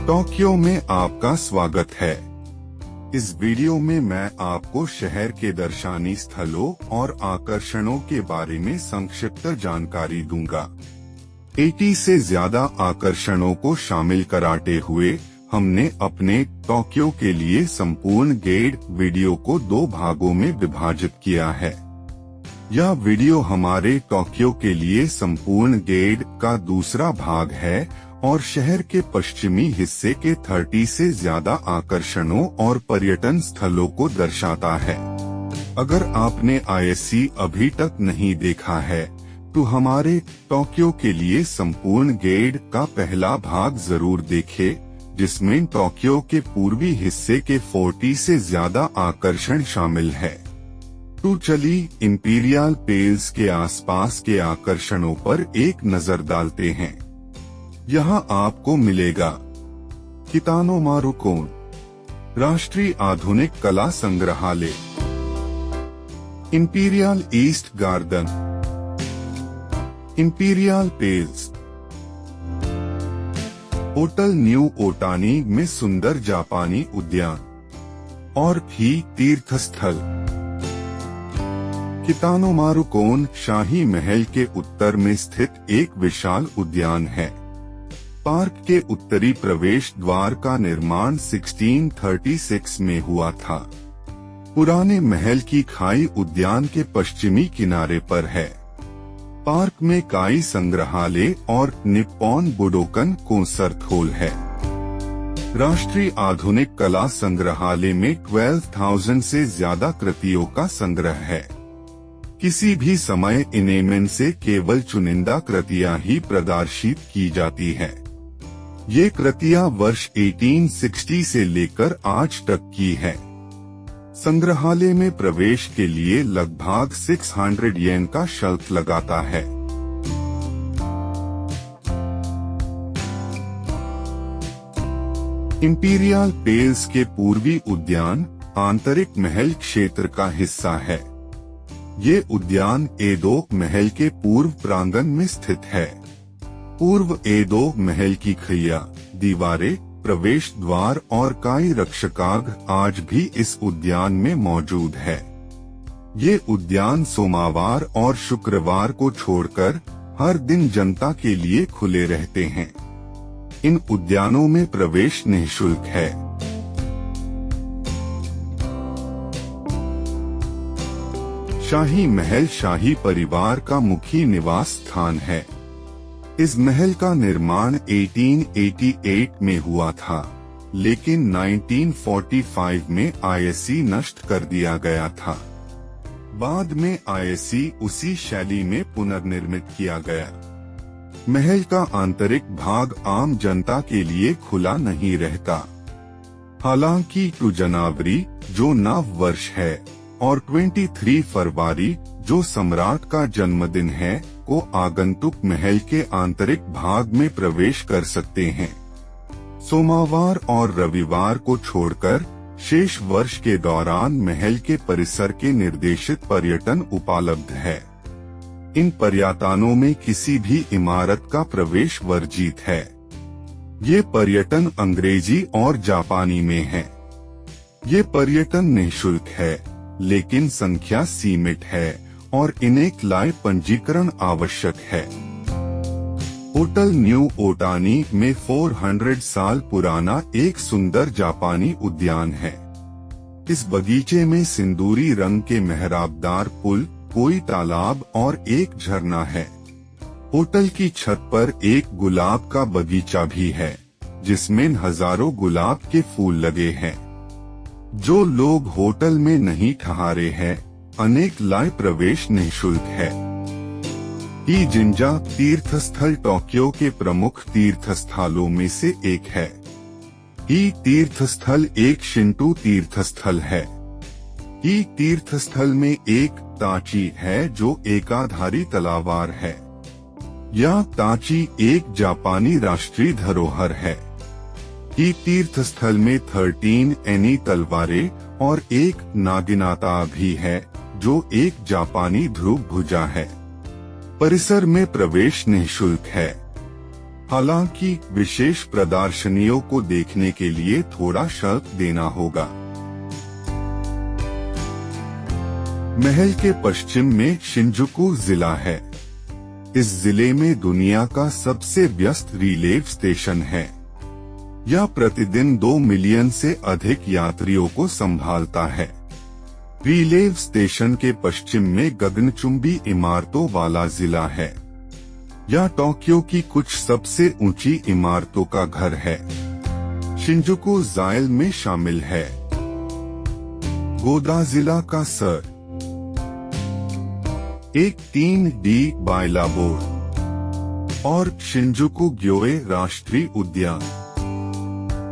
Tokyo में आपका स्वागत है। इस वीडियो में मैं आपको शहर के दर्शनीय स्थलों और आकर्षणों के बारे में संक्षिप्त जानकारी दूंगा। 80 से ज्यादा आकर्षणों को शामिल कराते हुए हमने अपने टोक्यो के लिए संपूर्ण गाइड वीडियो को 2 भागों में विभाजित किया है। यह वीडियो हमारे टोक्यो के लिए संपूर्ण गाइड का दूसरा भाग है और शहर के पश्चिमी हिस्से के 30 से ज्यादा आकर्षणों और पर्यटन स्थलों को दर्शाता है। अगर आपने ISC अभी तक नहीं देखा है तो हमारे टोक्यो के लिए संपूर्ण गाइड का पहला भाग जरूर देखें, जिसमें टोक्यो के पूर्वी हिस्से के 40 से ज्यादा आकर्षण शामिल है। तो चलिए इंपीरियल पैलेस के आसपास के आकर्षणों पर एक नजर डालते हैं। यहाँ आपको मिलेगा कितानोमारू कोन, राष्ट्रीय आधुनिक कला संग्रहालय, Imperial East Garden, Imperial Palace, Hotel New Otani में सुंदर जापानी उद्यान और भी तीर्थस्थल। कितानोमारू कोन शाही महल के उत्तर में स्थित एक विशाल उद्यान है। पार्क के उत्तरी प्रवेश द्वार का निर्माण 1636 में हुआ था। पुराने महल की खाई उद्यान के पश्चिमी किनारे पर है। पार्क में काई संग्रहालय और निप्पॉन बुडोकन कॉन्सर्ट हॉल है। राष्ट्रीय आधुनिक कला संग्रहालय में 12,000 से ज्यादा कृतियों का संग्रह है। किसी भी समय इनमें से केवल चुनिंदा कृतियां ही प्रदर्शित की जाती है। ये कृतियां वर्ष 1860 से लेकर आज तक की है। संग्रहालय में प्रवेश के लिए लगभग 600 येन का शुल्क लगाता है। इंपीरियल पैलेस के पूर्वी उद्यान आंतरिक महल क्षेत्र का हिस्सा है। ये उद्यान एडो महल के पूर्व प्रांगण में स्थित है। पूर्व एडो महल की खिड़कियां, दीवारें, प्रवेश द्वार और काई रक्षकागृह आज भी इस उद्यान में मौजूद है। ये उद्यान सोमवार और शुक्रवार को छोड़कर हर दिन जनता के लिए खुले रहते हैं। इन उद्यानों में प्रवेश निःशुल्क है। शाही महल शाही परिवार का मुख्य निवास स्थान है। इस महल का निर्माण 1888 में हुआ था, लेकिन 1945 में ISC नष्ट कर दिया गया था। बाद में ISC उसी शैली में पुनर्निर्मित किया गया। महल का आंतरिक भाग आम जनता के लिए खुला नहीं रहता। हालांकि 2 जनवरी जो नव वर्ष है और 23 फरवरी जो सम्राट का जन्मदिन है को आगंतुक महल के आंतरिक भाग में प्रवेश कर सकते हैं। सोमवार और रविवार को छोड़कर शेष वर्ष के दौरान महल के परिसर के निर्देशित पर्यटन उपलब्ध है। इन पर्यटनों में किसी भी इमारत का प्रवेश वर्जित है। ये पर्यटन अंग्रेजी और जापानी में है। ये पर्यटन निःशुल्क है, लेकिन संख्या सीमित है और इन्हें लाइव पंजीकरण आवश्यक है। होटल न्यू ओटानी में 400 साल पुराना एक सुंदर जापानी उद्यान है। इस बगीचे में सिंदूरी रंग के मेहराबदार पुल, कोई तालाब और एक झरना है। होटल की छत पर एक गुलाब का बगीचा भी है, जिसमें हजारों गुलाब के फूल लगे हैं। जो लोग होटल में नहीं ठहरे हैं, अनेक लाइव प्रवेश निःशुल्क है। जिंजा तीर्थस्थल टोक्यो के प्रमुख तीर्थस्थलों में से एक है। तीर्थस्थल एक शिंटो तीर्थस्थल है। तीर्थस्थल में एक ताची है जो एकाधारी तलवार है। यह ताची एक जापानी राष्ट्रीय धरोहर है। तीर्थस्थल में 13 एनी तलवारें और एक नागिनाता भी है जो एक जापानी ध्रुव भुजा है। परिसर में प्रवेश निःशुल्क है। हालांकि विशेष प्रदर्शनियों को देखने के लिए थोड़ा शुल्क देना होगा। महल के पश्चिम में शिंजुकू जिला है। इस जिले में दुनिया का सबसे व्यस्त रिलेव स्टेशन है। यह प्रतिदिन 2 मिलियन से अधिक यात्रियों को संभालता है। रिलेव स्टेशन के पश्चिम में गगनचुंबी इमारतों वाला जिला है। यह टोक्यो की कुछ सबसे ऊंची इमारतों का घर है। शिंजुकू जाइल में शामिल है। गोदा जिला का सर एक 3D बाइलाबोर और शिंजुकू ग्योए राष्ट्रीय उद्यान।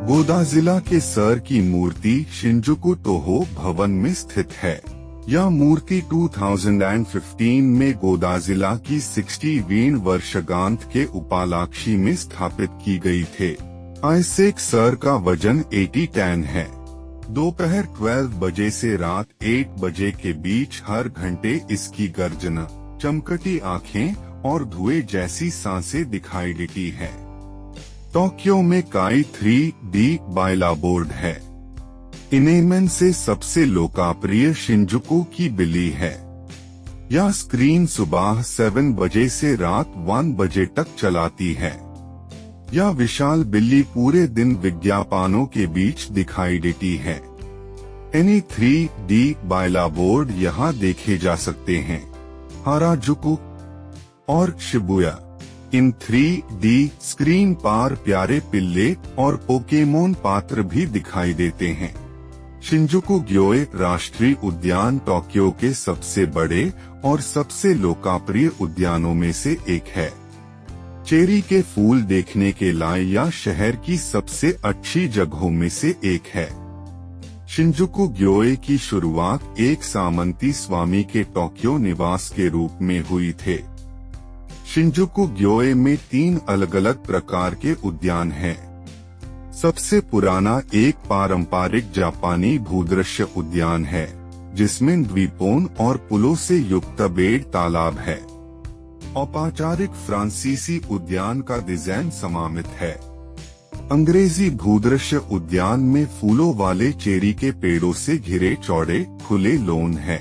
गोदा जिला के सर की मूर्ति शिंजुकू तोहो भवन में स्थित है। यह मूर्ति 2015 में गोदा जिला की 60वीं वर्षगांठ के उपलक्ष्य में स्थापित की गई थे। आइसेक सर का वजन 80 टन है। दोपहर 12 बजे से रात 8 बजे के बीच हर घंटे इसकी गर्जना, चमकती आँखें और धुएं जैसी सांसें दिखाई देती है। टोक्यो में काई 3D बाइलाबोर्ड है। इनमें से सबसे लोकप्रिय शिंजुकू की बिल्ली है। यह स्क्रीन सुबह 7 बजे से रात 1 बजे तक चलाती है। यह विशाल बिल्ली पूरे दिन विज्ञापनों के बीच दिखाई देती है। एनी 3D बाइलाबोर्ड यहाँ देखे जा सकते हैं। हाराजुकु और शिबुया। इन 3D स्क्रीन पर प्यारे पिल्ले और पोकेमोन पात्र भी दिखाई देते हैं। शिंजुकू ग्योए राष्ट्रीय उद्यान टोक्यो के सबसे बड़े और सबसे लोकप्रिय उद्यानों में से एक है। चेरी के फूल देखने के लिए यह शहर की सबसे अच्छी जगहों में से एक है। शिंजुकू ग्योए की शुरुआत एक सामंती स्वामी के टोक्यो निवास के रूप में हुई थे। शिंजुकू ग्योए में 3 अलग अलग प्रकार के उद्यान हैं। सबसे पुराना एक पारंपरिक जापानी भूदृश्य उद्यान है, जिसमें द्वीपों और पुलों से युक्त बेड़ तालाब है। औपचारिक फ्रांसीसी उद्यान का डिजाइन समामित है। अंग्रेजी भूदृश्य उद्यान में फूलों वाले चेरी के पेड़ों से घिरे चौड़े खुले लॉन है।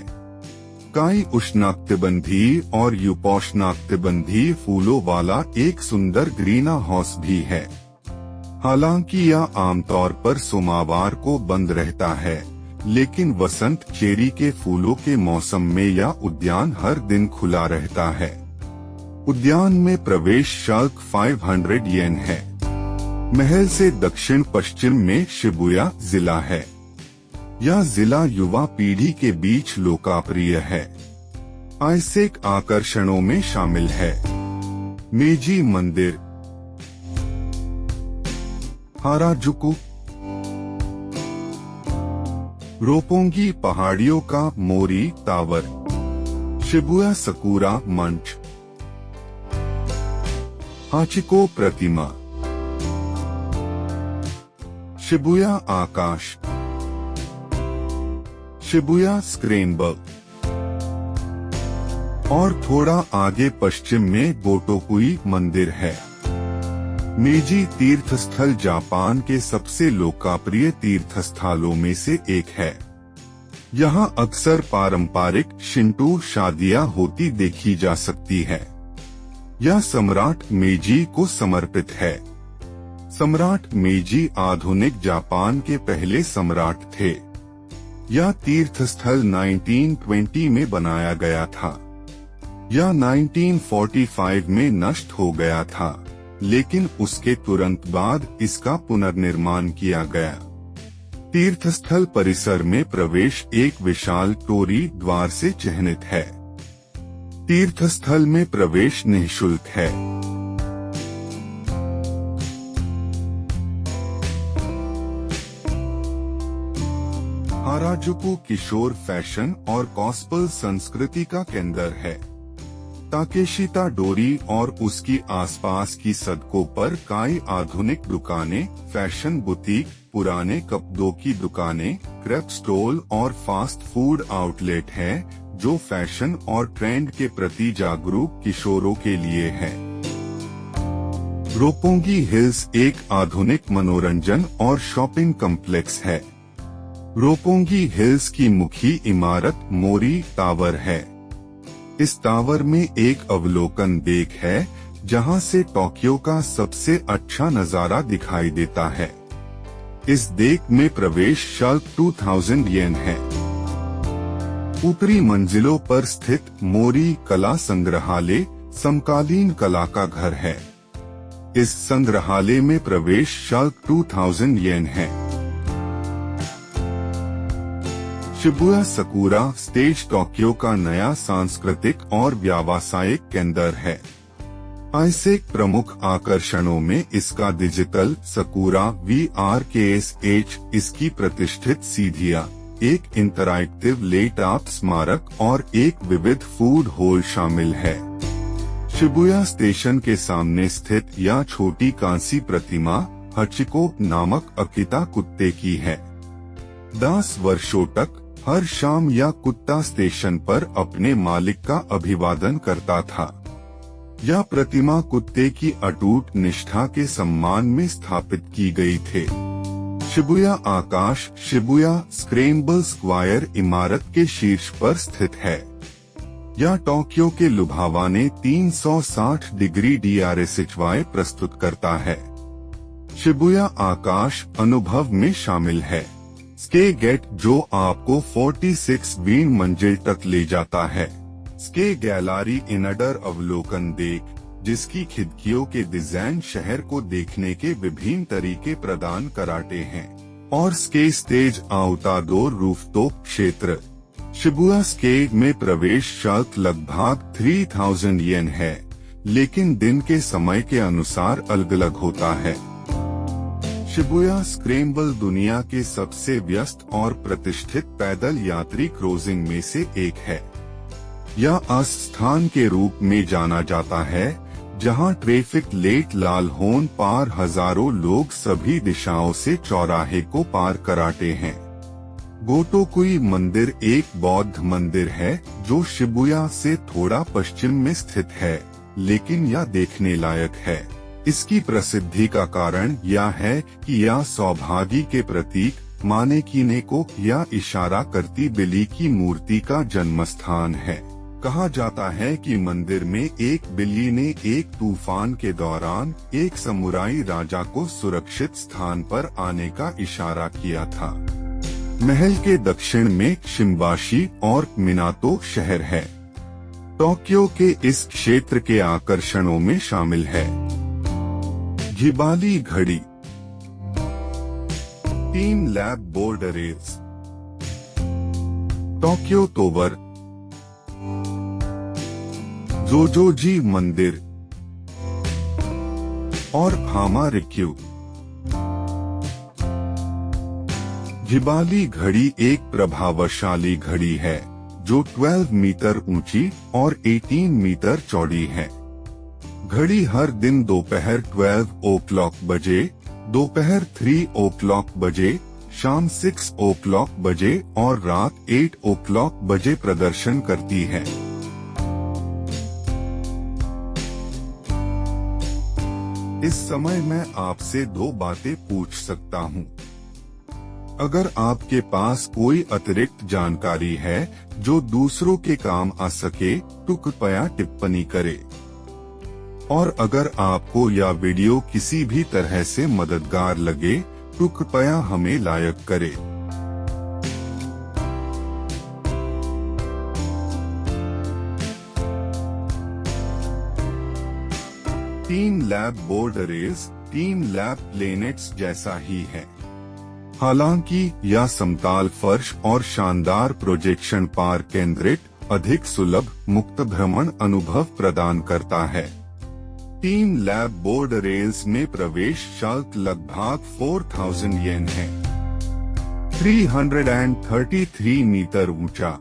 कई उष्णकटिबंधीय और उपोष्णकटिबंधीय फूलों वाला एक सुंदर ग्रीन हाउस भी है। हालांकि यह आमतौर पर सोमवार को बंद रहता है, लेकिन वसंत चेरी के फूलों के मौसम में यह उद्यान हर दिन खुला रहता है। उद्यान में प्रवेश शुल्क 500 येन है। महल से दक्षिण पश्चिम में शिबुया जिला है। यह जिला युवा पीढ़ी के बीच लोकप्रिय है। आइसेक आकर्षणों में शामिल है। मेजी मंदिर, हाराजुकु, रोपोंगी पहाड़ियों का मोरी टावर, शिबुया सकुरा मंच, हाचिको प्रतिमा, शिबुया आकाश, शिबुया स्क्रेनबर्ग और थोड़ा आगे पश्चिम में गोटोकुई मंदिर है। मेजी तीर्थस्थल जापान के सबसे लोकप्रिय तीर्थस्थलों में से एक है। यहाँ अक्सर पारंपरिक शिंटो शादियां होती देखी जा सकती है। यह सम्राट मेजी को समर्पित है। सम्राट मेजी आधुनिक जापान के पहले सम्राट थे। यह तीर्थस्थल 1920 में बनाया गया था। यह 1945 में नष्ट हो गया था, लेकिन उसके तुरंत बाद इसका पुनर्निर्माण किया गया। तीर्थस्थल परिसर में प्रवेश एक विशाल टोरी द्वार से चिह्नित है। तीर्थस्थल में प्रवेश निःशुल्क है। हाराजुकु किशोर फैशन और कॉस्पल संस्कृति का केंद्र है। ताकेशिता डोरी और उसकी आसपास की सड़कों पर कई आधुनिक दुकानें, फैशन बुटीक, पुराने कपड़ों की दुकानें, क्रेप स्टॉल और फास्ट फूड आउटलेट हैं, जो फैशन और ट्रेंड के प्रति जागरूक किशोरों के लिए है। रोपोंगी हिल्स एक आधुनिक मनोरंजन और शॉपिंग कॉम्प्लेक्स है। रोपोंगी हिल्स की मुख्य इमारत मोरी टावर है। इस टावर में एक अवलोकन डेक है जहां से टोक्यो का सबसे अच्छा नजारा दिखाई देता है। इस डेक में प्रवेश शुल्क 2000 येन है। ऊपरी मंजिलों पर स्थित मोरी कला संग्रहालय समकालीन कला का घर है। इस संग्रहालय में प्रवेश शुल्क 2000 येन है। शिबुया सकुरा स्टेज टोक्यो का नया सांस्कृतिक और व्यावसायिक केंद्र है। आइसेक प्रमुख आकर्षणों में इसका डिजिटल सकुरा VRKSH, इसकी प्रतिष्ठित सीढ़ियां, एक इंटरैक्टिव लेट-ऑफ स्मारक और एक विविध फूड हॉल शामिल है। शिबुया स्टेशन के सामने स्थित यह छोटी कांसी प्रतिमा हचिको नामक अकिता कुत्ते की है। 10 वर्षों तक हर शाम यह कुत्ता स्टेशन पर अपने मालिक का अभिवादन करता था। यह प्रतिमा कुत्ते की अटूट निष्ठा के सम्मान में स्थापित की गई थी। शिबुया आकाश शिबुया स्क्रैम्बल स्क्वायर इमारत के शीर्ष पर स्थित है। यह टोक्यो के लुभावने 360 डिग्री DRSHY प्रस्तुत करता है। शिबुया आकाश अनुभव में शामिल है स्के गेट, जो आपको 46वीं मंजिल तक ले जाता है। स्के गैलरी इनडर अवलोकन डेक, जिसकी खिड़कियों के डिजाइन शहर को देखने के विभिन्न तरीके प्रदान कराते हैं। और स्के स्टेज आउटडोर रूफटॉप क्षेत्र। शिबुया स्के में प्रवेश शुल्क लगभग 3000 येन है, लेकिन दिन के समय के अनुसार अलग अलग होता है। शिबुया स्क्रैम्बल दुनिया के सबसे व्यस्त और प्रतिष्ठित पैदल यात्री क्रूजिंग में से एक है। यह स्थान के रूप में जाना जाता है जहां ट्रैफिक लेट लाल होन पार हजारों लोग सभी दिशाओं से चौराहे को पार कराते हैं। गोटोकुई मंदिर एक बौद्ध मंदिर है जो शिबुया से थोड़ा पश्चिम में स्थित है, लेकिन यह देखने लायक है। इसकी प्रसिद्धि का कारण यह है कि यह सौभाग्य के प्रतीक मानेकिने को यह इशारा करती बिल्ली की मूर्ति का जन्म स्थान है। कहा जाता है कि मंदिर में एक बिल्ली ने एक तूफान के दौरान एक समुराई राजा को सुरक्षित स्थान पर आने का इशारा किया था। महल के दक्षिण में शिम्बाशी और मिनातो शहर है। टोक्यो के इस क्षेत्र के आकर्षणों में शामिल है घिबाली घड़ी, 3 लैब बोर्डरेज, टोक्यो टॉवर, जोजोजी मंदिर और हामा-रिक्यू। घिबाली घड़ी एक प्रभावशाली घड़ी है जो 12 मीटर ऊंची और 18 मीटर चौड़ी है। घड़ी हर दिन दोपहर 12 बजे, दोपहर 3 बजे, शाम 6 बजे और रात 8 बजे प्रदर्शन करती है। इस समय मैं आपसे 2 बातें पूछ सकता हूँ। अगर आपके पास कोई अतिरिक्त जानकारी है जो दूसरों के काम आ सके तो कृपया टिप्पणी करें। और अगर आपको यह वीडियो किसी भी तरह से मददगार लगे तो कृपया हमें लाइक करें। तीन लैब बोर्डरेज 3 लैब प्लेनेट्स जैसा ही है। हालांकि यह समतल फर्श और शानदार प्रोजेक्शन पर केंद्रित अधिक सुलभ मुक्त भ्रमण अनुभव प्रदान करता है। 3 लैब बोर्डरेज में प्रवेश शुल्क लगभग 4000 येन है। 333 मीटर ऊंचा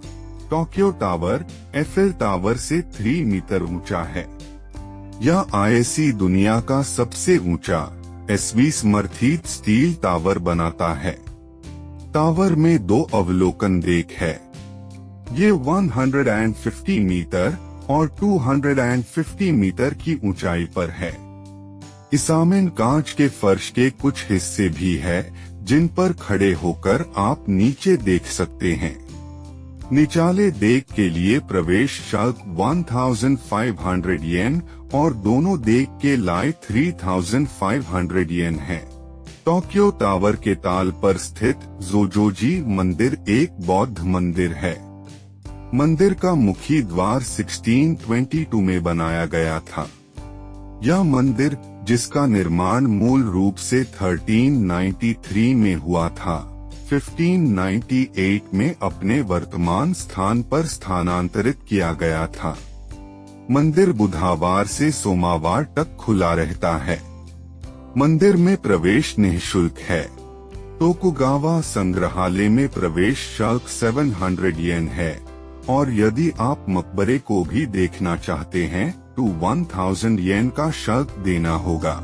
टोक्यो टावर एफएल टावर से 3 मीटर ऊंचा है। यह आईएससी दुनिया का सबसे ऊंचा SV समर्थित स्टील टावर बनाता है। टावर में 2 अवलोकन डेक है। ये 150 मीटर और 250 मीटर की ऊंचाई पर है। इसामिन कांच के फर्श के कुछ हिस्से भी है जिन पर खड़े होकर आप नीचे देख सकते हैं। निचाले देक के लिए प्रवेश शुल्क 1500 येन और दोनों देक के लिए 3500 येन है। टोक्यो टावर के ताल पर स्थित जोजोजी मंदिर एक बौद्ध मंदिर है। मंदिर का मुख्य द्वार 1622 में बनाया गया था। यह मंदिर, जिसका निर्माण मूल रूप से 1393 में हुआ था, 1598 में अपने वर्तमान स्थान पर स्थानांतरित किया गया था। मंदिर बुधवार से सोमवार तक खुला रहता है। मंदिर में प्रवेश निःशुल्क है। तोकुगावा संग्रहालय में प्रवेश शुल्क 700 येन है और यदि आप मकबरे को भी देखना चाहते हैं तो 1000 येन का शुल्क देना होगा।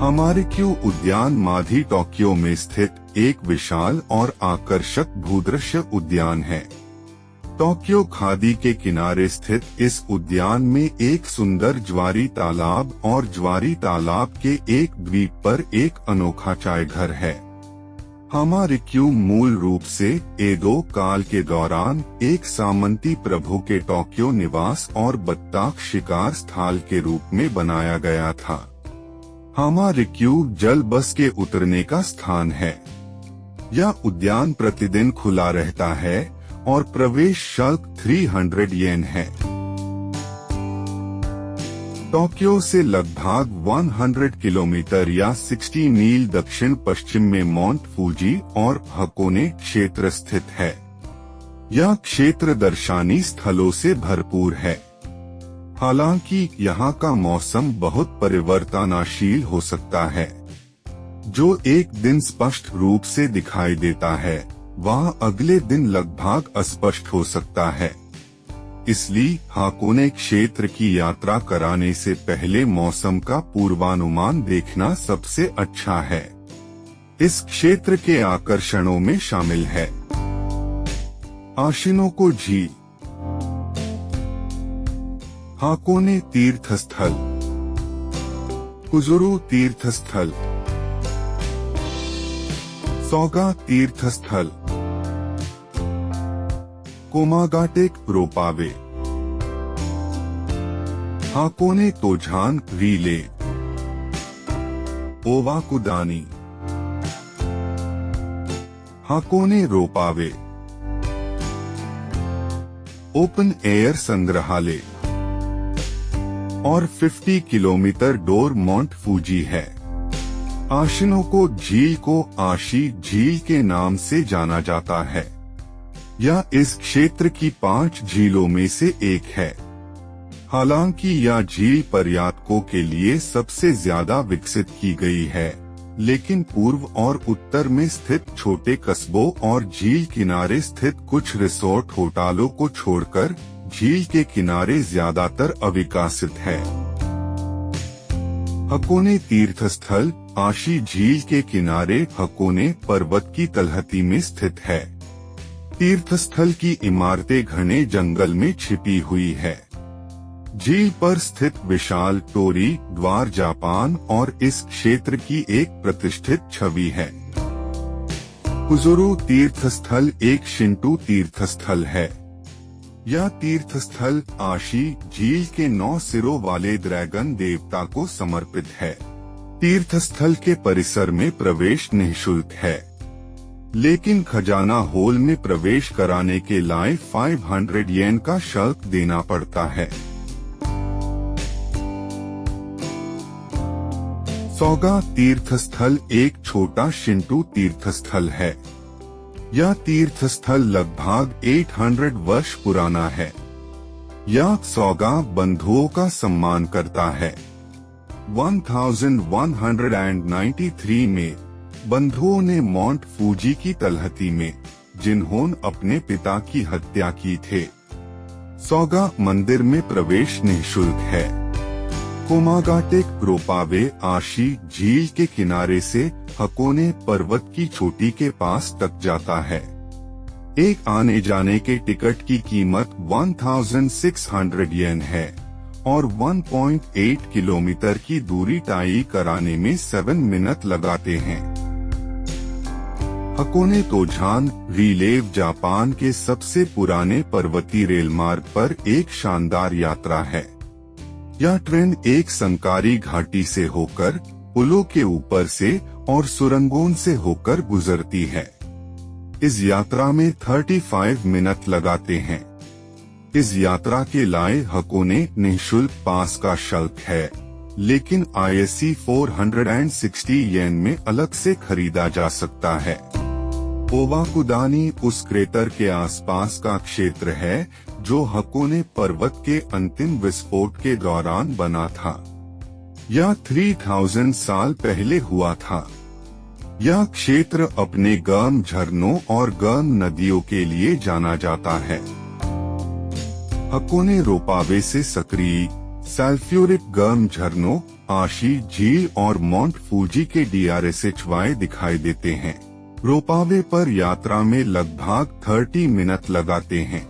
हामारीक्यू उद्यान माधी टोक्यो में स्थित एक विशाल और आकर्षक भूदृश्य उद्यान है। टोक्यो खादी के किनारे स्थित इस उद्यान में एक सुंदर ज्वारी तालाब और ज्वारी तालाब के एक द्वीप पर एक अनोखा चाय घर है। हामारीक्यू मूल रूप से एडो काल के दौरान एक सामंती प्रभु के टोक्यो निवास और बत्तख शिकार स्थल के रूप में बनाया गया था। हामारीक्यू जल बस के उतरने का स्थान है। यह उद्यान प्रतिदिन खुला रहता है और प्रवेश शुल्क 300 येन है। टोक्यो से लगभग 100 किलोमीटर या 60 मील दक्षिण पश्चिम में माउंट फूजी और हकोने क्षेत्र स्थित है। यह क्षेत्र दर्शनीय स्थलों से भरपूर है। हालांकि यहाँ का मौसम बहुत परिवर्तनशील हो सकता है। जो एक दिन स्पष्ट रूप से दिखाई देता है, वह अगले दिन लगभग अस्पष्ट हो सकता है। इसलिए हाकोने क्षेत्र की यात्रा कराने से पहले मौसम का पूर्वानुमान देखना सबसे अच्छा है। इस क्षेत्र के आकर्षणों में शामिल है आशिनोको झील, हाकोने तीर्थस्थल, कुजुरु तीर्थस्थल, सोगा तीर्थस्थल, कोमागाटेक रोपावे, हाकोने तोझान रिले, ओवाकुदानी, हाकोने रोपावे, ओपन एयर संग्रहालय और 50 किलोमीटर डोर माउंट फूजी है। आशिनोको झील को आशी झील के नाम से जाना जाता है। यह इस क्षेत्र की 5 झीलों में से एक है। हालांकि यह झील पर्यटकों के लिए सबसे ज्यादा विकसित की गई है, लेकिन पूर्व और उत्तर में स्थित छोटे कस्बों और झील किनारे स्थित कुछ रिसोर्ट होटलों को छोड़कर झील के किनारे ज्यादातर अविकसित है। हकोने तीर्थस्थल आशी झील के किनारे हकोने पर्वत की तलहटी में स्थित है। तीर्थस्थल की इमारतें घने जंगल में छिपी हुई है। झील पर स्थित विशाल टोरी द्वार जापान और इस क्षेत्र की एक प्रतिष्ठित छवि है। कुजुरु तीर्थस्थल एक शिंटो तीर्थस्थल है। यह तीर्थस्थल आशी झील के 9 सिरों वाले ड्रैगन देवता को समर्पित है। तीर्थस्थल के परिसर में प्रवेश निःशुल्क है, लेकिन खजाना होल में प्रवेश कराने के लिए 500 येन का शुल्क देना पड़ता है। सोगा तीर्थस्थल एक छोटा शिंटो तीर्थस्थल है। यह तीर्थस्थल लगभग 800 वर्ष पुराना है। यह सोगा बंधुओं का सम्मान करता है। 1193 में बंधुओं ने माउंट फूजी की तलहटी में, जिन्होंने अपने पिता की हत्या की थे। सोगा मंदिर में प्रवेश निःशुल्क है। कोमागाटेक रोपावे आशी झील के किनारे से हकोने पर्वत की चोटी के पास तक जाता है। एक आने जाने के टिकट की कीमत 1600 येन है और 1.8 किलोमीटर की दूरी तय कराने में 7 मिनट लगाते हैं। हकोने तोझान रिलेव जापान के सबसे पुराने पर्वतीय रेल मार्ग पर एक शानदार यात्रा है। यह ट्रेन एक संकारी घाटी से होकर, पुलों के ऊपर से और सुरंगों से होकर गुजरती है। इस यात्रा में 35 मिनट लगाते हैं। इस यात्रा के लिए हकोने निःशुल्क पास का शुल्क है, लेकिन ISC 460 येन में अलग से खरीदा जा सकता है। ओवाकुदानी उस क्रेटर के आसपास का क्षेत्र है जो हकोने पर्वत के अंतिम विस्फोट के दौरान बना था। यह 3000 साल पहले हुआ था। यह क्षेत्र अपने गर्म झरनों और गर्म नदियों के लिए जाना जाता है। हकोने रोपावे से सक्रिय सल्फ्यूरिक गर्म झरनों, आशी झील और माउंट फूजी के DRSHY दिखाई देते हैं। रोपावे पर यात्रा में लगभग 30 मिनट लगाते हैं।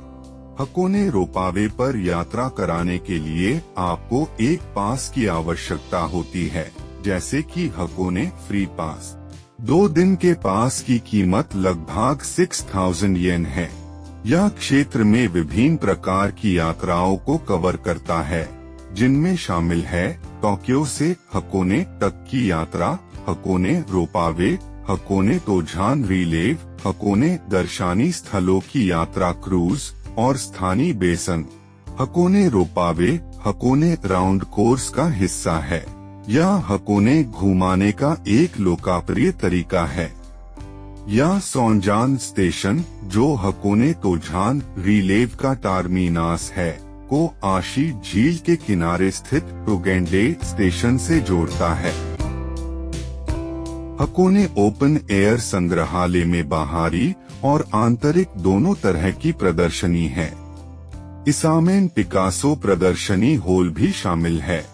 हकोने रोपावे पर यात्रा कराने के लिए आपको एक पास की आवश्यकता होती है, जैसे कि हकोने फ्री पास। 2 दिन के पास की कीमत लगभग 6000 येन है। यह क्षेत्र में विभिन्न प्रकार की यात्राओं को कवर करता है, जिनमें शामिल है टोक्यो से हकोने तक की यात्रा, हकोने रोपावे, हकोने तोझान रिलेव, हकोने दर्शनीय स्थलों की यात्रा, क्रूज और स्थानीय बेसन। हकोने रोपावे हकोने राउंड कोर्स का हिस्सा है। यह हकोने घुमाने का एक लोकप्रिय तरीका है। यह सोनजान स्टेशन, जो हकोने तोझान रिलेव का टर्मिनस है, को आशी झील के किनारे स्थित टोगेंडे स्टेशन से जोड़ता है। हकोने ओपन एयर संग्रहालय में बाहरी और आंतरिक दोनों तरह की प्रदर्शनी है। इसमें पिकासो प्रदर्शनी हॉल भी शामिल है।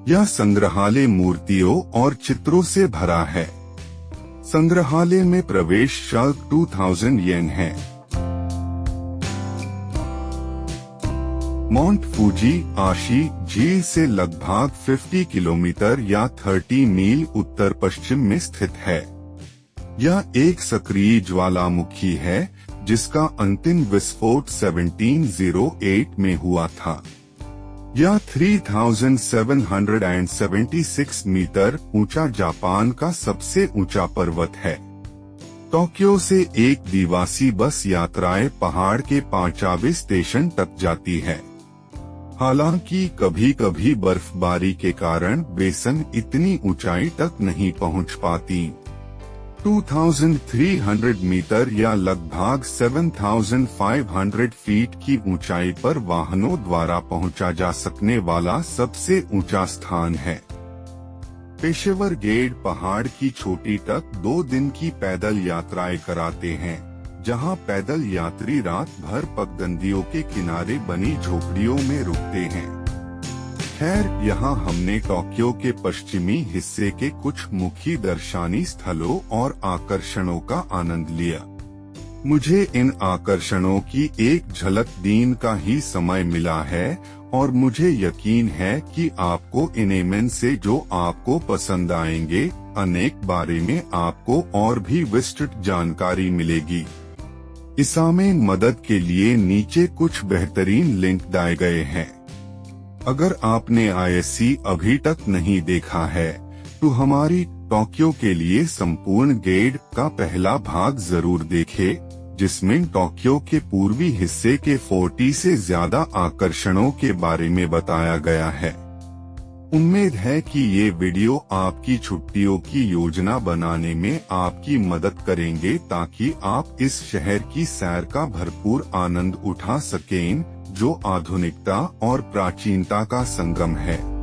यह संग्रहालय मूर्तियों और चित्रों से भरा है। संग्रहालय में प्रवेश शुल्क 2000 येन है। माउंट फूजी आशी झील से लगभग 50 किलोमीटर या 30 मील उत्तर पश्चिम में स्थित है। यह एक सक्रिय ज्वालामुखी है जिसका अंतिम विस्फोट 1708 में हुआ था। यह 3776 मीटर ऊंचा जापान का सबसे ऊंचा पर्वत है। टोक्यो से एक दिवसीय बस यात्राएं पहाड़ के 5वें स्टेशन तक जाती है। हालांकि कभी कभी बर्फबारी के कारण बेसन इतनी ऊंचाई तक नहीं पहुंच पाती। 2300 मीटर या लगभग 7500 फीट की ऊंचाई पर वाहनों द्वारा पहुंचा जा सकने वाला सबसे ऊंचा स्थान है। पेशेवर गाइड पहाड़ की चोटी तक 2 दिन की पैदल यात्राएं कराते हैं, जहां पैदल यात्री रात भर पगडंडियों के किनारे बनी झोपड़ियों में रुकते हैं। खैर, यहाँ हमने टोक्यो के पश्चिमी हिस्से के कुछ मुख्य दर्शनीय स्थलों और आकर्षणों का आनंद लिया। मुझे इन आकर्षणों की एक झलक देने का ही समय मिला है और मुझे यकीन है कि आपको इनमें से जो आपको पसंद आएंगे, अनेक बारे में आपको और भी विस्तृत जानकारी मिलेगी। इसमें मदद के लिए नीचे कुछ बेहतरीन लिंक दिए गए हैं। अगर आपने ISC अभी तक नहीं देखा है, तो हमारी टोक्यो के लिए संपूर्ण गाइड का पहला भाग जरूर देखें, जिसमें टोक्यो के पूर्वी हिस्से के 40 से ज्यादा आकर्षणों के बारे में बताया गया है। उम्मीद है कि ये वीडियो आपकी छुट्टियों की योजना बनाने में आपकी मदद करेंगे, ताकि आप इस शहर की सैर का भरपूर आनंद उठा सकें, जो आधुनिकता और प्राचीनता का संगम है।